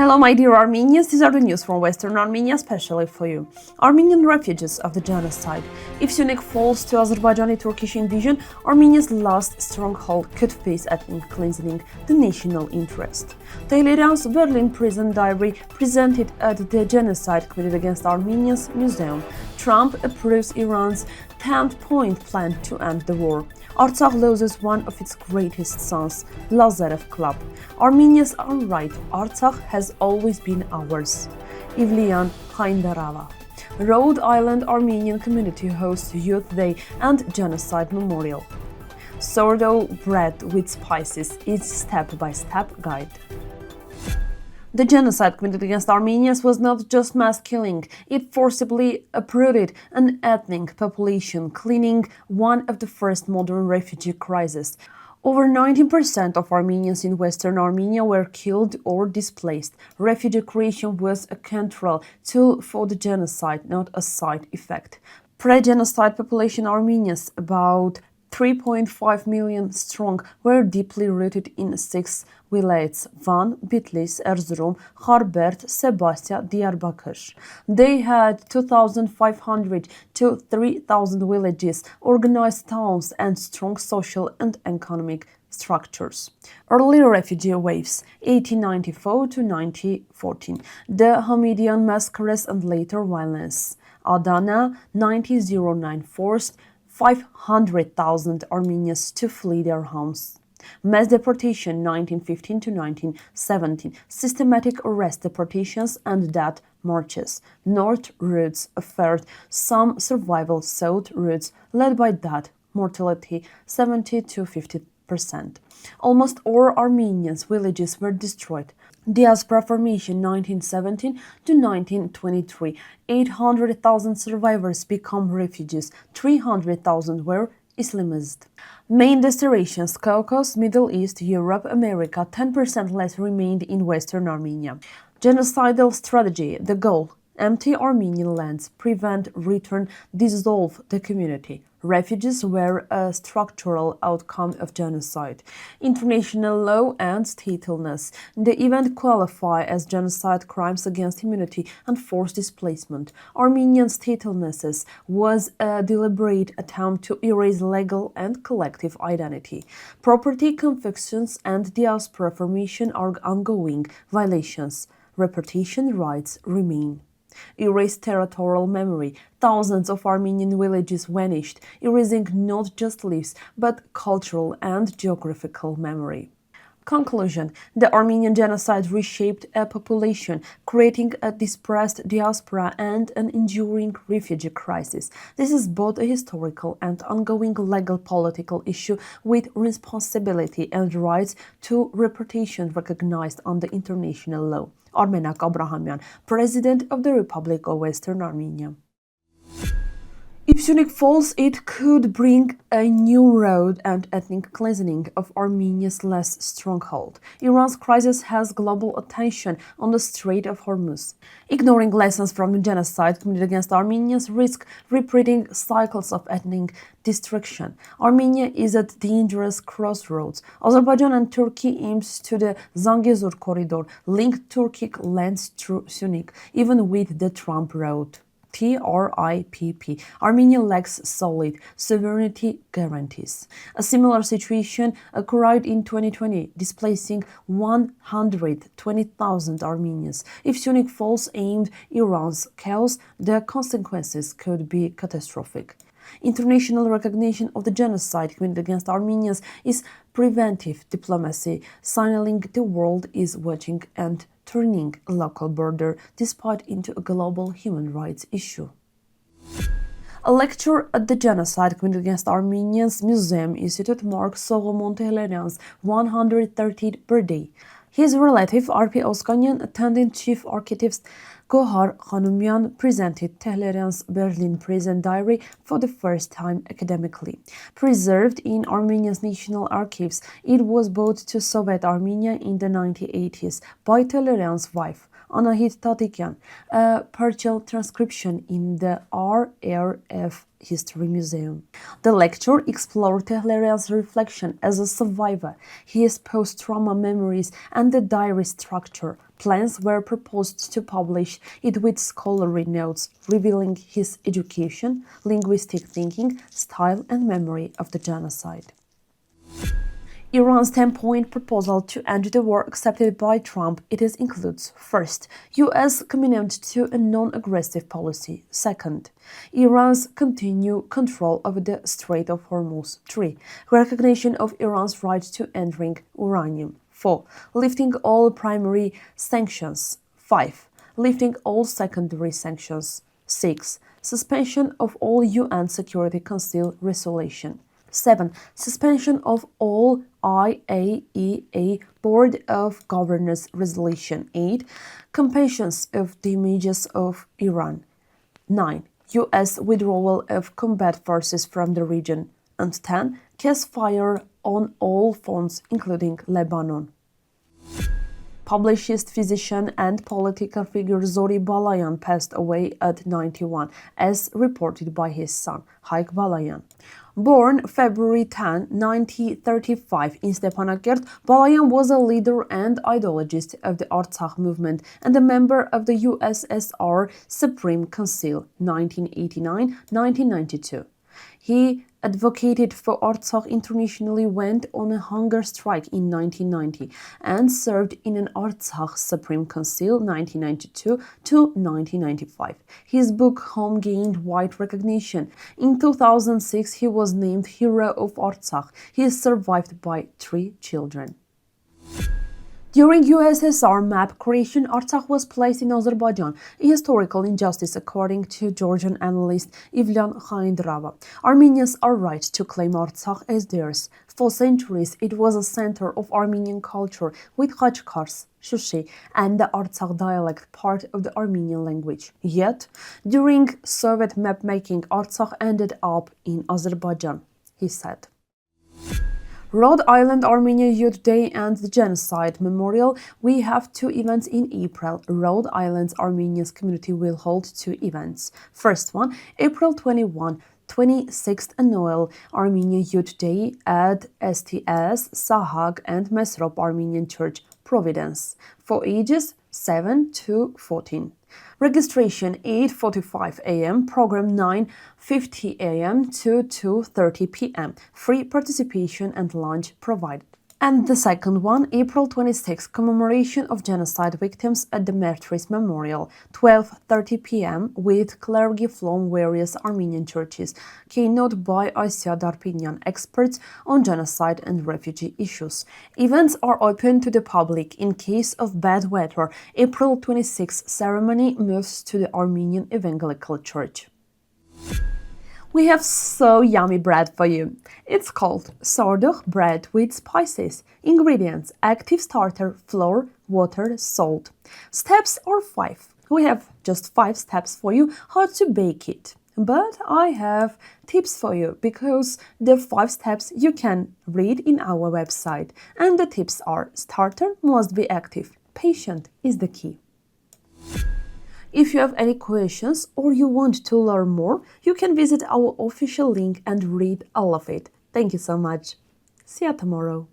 Hello my dear Armenians, these are the news from Western Armenia, especially for you. Armenian refugees of the genocide. If Syunik falls to Azerbaijani-Turkish invasion, Armenia's last stronghold could face ethnic cleansing, the national interest. Tehlirian's Berlin prison diary presented at the Genocide committed against Armenians Museum. Trump approves Iran's 10-point plan to end the war. Artsakh loses one of its greatest sons, Lazarev Club. Armenians are right, Artsakh has always been ours. Ivliyan, Khaindrava. Rhode Island Armenian community hosts Youth Day and Genocide Memorial. Sourdough bread with spices is step-by-step guide. The genocide committed against Armenians was not just mass killing, it forcibly uprooted an ethnic population, cleaning one of the first modern refugee crises. Over 19% of Armenians in Western Armenia were killed or displaced. Refugee creation was a control tool for the genocide, not a side effect. Pre-genocide population Armenians, about 3.5 million strong, were deeply rooted in 6 villages: Van, Bitlis, Erzurum, Kharberd, Sebastia, Diyarbakir. They had 2,500 to 3,000 villages, organized towns, and strong social and economic structures. Early refugee waves, 1894 to 1914, the Hamidian massacres and later violence. Adana, 1909, forced 500,000 Armenians to flee their homes. Mass deportation 1915 to 1917, systematic arrest deportations and death marches. North routes offered some survival, south routes led by death mortality 70 to 50%. Almost all Armenians' villages were destroyed. Diaspora formation 1917 to 1923, 800,000 survivors become refugees, 300,000 were Islamized. Main destinations: Caucasus, Middle East, Europe, America. 10% less remained in Western Armenia. Genocidal strategy, the goal: empty Armenian lands, prevent return, dissolve the community. Refugees were a structural outcome of genocide. International law and statelessness. The event qualify as genocide, crimes against humanity, and forced displacement. Armenian statelessness was a deliberate attempt to erase legal and collective identity. Property confiscations and diaspora formation are ongoing violations. Repatriation rights remain. Erased territorial memory. Thousands of Armenian villages vanished, erasing not just lives, but cultural and geographical memory. Conclusion: the Armenian genocide reshaped a population, creating a dispersed diaspora and an enduring refugee crisis. This is both a historical and ongoing legal political issue with responsibility and rights to repatriation recognized under international law. Armenak Abrahamyan, President of the Republic of Western Armenia. If Syunik falls, it could bring a new road and ethnic cleansing of Armenia's last stronghold. Iran's crisis has global attention on the Strait of Hormuz. Ignoring lessons from the genocide committed against Armenians risks repeating cycles of ethnic destruction. Armenia is at dangerous crossroads. Azerbaijan and Turkey aims to the Zangezur corridor, link Turkic lands through Syunik, even with the Trump road. TRIPP. Armenia lacks solid sovereignty guarantees. A similar situation occurred in 2020, displacing 120,000 Armenians. If Syunik falls amid Iran's chaos, the consequences could be catastrophic. International recognition of the genocide committed against Armenians is preventive diplomacy, signaling the world is watching and turning a local border dispute into a global human rights issue. A lecture at the Genocide committed against Armenians Museum Institute marks Solomon Tehlirian's 130th birthday. His relative R.P. Oskanyan, attending chief architect Gohar Khanumyan, presented Tehlirian's Berlin prison diary for the first time academically. Preserved in Armenia's national archives, it was brought to Soviet Armenia in the 1980s by Tehlirian's wife, Anahit Tatikyan, a partial transcription in the RRF History Museum. The lecture explored Tehlirian's reflection as a survivor, his post-trauma memories, and the diary structure, Plans were proposed to publish it with scholarly notes revealing his education, linguistic thinking, style and memory of the genocide. Iran's 10-point proposal to end the war accepted by Trump, it includes: first, U.S. commitment to a non-aggressive policy; second, Iran's continued control of the Strait of Hormuz; 3. Recognition of Iran's right to entering uranium; 4. Lifting all primary sanctions; 5. Lifting all secondary sanctions; 6. Suspension of all UN Security Council resolution; 7. Suspension of all IAEA Board of Governors resolution; 8. Compensations of damages of Iran; 9. U.S. withdrawal of combat forces from the region; and 10. Ceasefire on all fronts, including Lebanon. Publicist, physician and political figure Zori Balayan passed away at 91, as reported by his son, Haik Balayan. Born February 10, 1935 in Stepanakert, Balayan was a leader and ideologist of the Artsakh movement and a member of the USSR Supreme Council 1989-1992. He advocated for Artsakh, internationally went on a hunger strike in 1990, and served in an Artsakh Supreme Council 1992 to 1995. His book Home gained wide recognition. In 2006, he was named Hero of Artsakh. He is survived by 3 children. During USSR map creation, Artsakh was placed in Azerbaijan, a historical injustice according to Georgian analyst Ivliyan Khaindrava. Armenians are right to claim Artsakh as theirs. For centuries, it was a center of Armenian culture, with Khachkars, Shushi, and the Artsakh dialect part of the Armenian language. Yet, during Soviet map-making, Artsakh ended up in Azerbaijan, he said. Rhode Island Armenia Youth Day and the Genocide Memorial. We have 2 events in April. Rhode Island's Armenians community will hold 2 events. First one, April 21, 26th Annual Armenia Youth Day at STS, Sahag and Mesrop Armenian Church, Providence, for ages 7 to 14. Registration 8:45 a.m., program 9:50 a.m. to 2:30 p.m. Free participation and lunch provided. And the second one, April 26, commemoration of genocide victims at the Martyrs Memorial, 12:30 p.m. with clergy from various Armenian churches, keynote by Asia Darpinian, experts on genocide and refugee issues. Events are open to the public. In case of bad weather, April 26 ceremony moves to the Armenian Evangelical Church. We have so yummy bread for you. It's called Sourdough bread with spices. Ingredients: active starter, flour, water, salt. Steps are 5. We have just 5 steps for you how to bake it. But I have tips for you, because the 5 steps you can read in our website. And the tips are: starter must be active. Patient is the key. If you have any questions or you want to learn more, you can visit our official link and read all of it. Thank you so much. See you tomorrow.